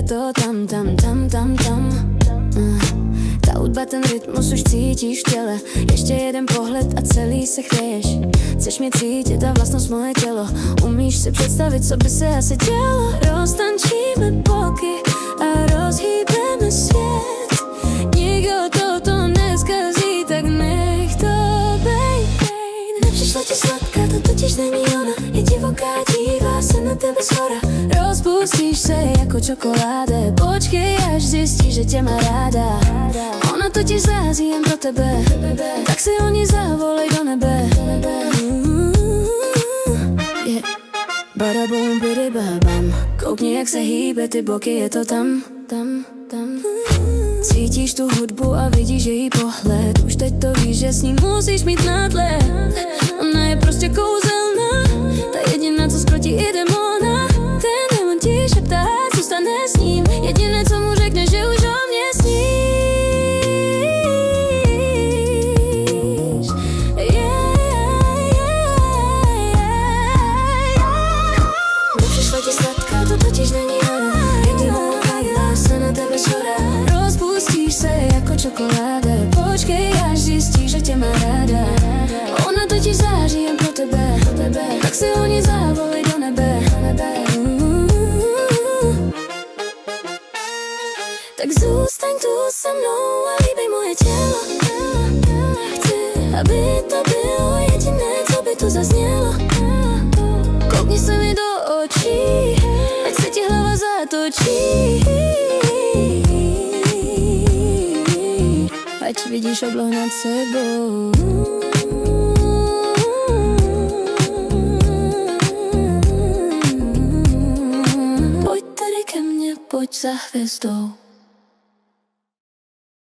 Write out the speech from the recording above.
to tam, tam, tam, tam, tam. Ta hudba, ten rytmus už cítíš v těle. Ještě jeden pohled a celý se chvěješ. Chceš mě cítit a vlastnost moje tělo. Umíš si představit, co by se asi dělo. Roztančíme boky a rozhýbeme svět. Nikdo toto neskazí, tak nech to bejt. Nepřišla ti sladká, to totiž není ona. Je divoká, dívá se na tebe shora. Rozpustíš se jako čokoláde. Počkej, až zjistíš, že tě má ráda. Ona totiž zází jen pro tebe, tak si o ní zavolej do nebe. Yeah. Badabum, bidibabam. Koukni, jak se hýbe, ty boky, je to tam, tam, tam. Cítíš tu hudbu a vidíš její pohled. Už teď to víš, že s ní musíš mít nadhled. Ona je prostě kouzelná, ta jediná, co zkrotí i demona. Ten démon ti šeptá, co stane s ním. Jediné, co mu řekne, že už o mě sníš. Nepřišla ti sladká, to totiž není ona. Je divoká, dívá se na tebe shora. Rozpustíš se jako čokoláde. Počkej, až zjistíš, že tě má ráda. Ona totiž září jen pro tebe, tak si o ní zavolej do nebe. Tak zůstaň tu se mnou a líbej moje tělo. Chci, aby to bylo jediné, co by tu zaznělo. Koukni se mi do očí, ať se ti hlava zatočí. Ať vidíš oblohu nad sebou. Pojď tady ke mně, pojď za hvězdou.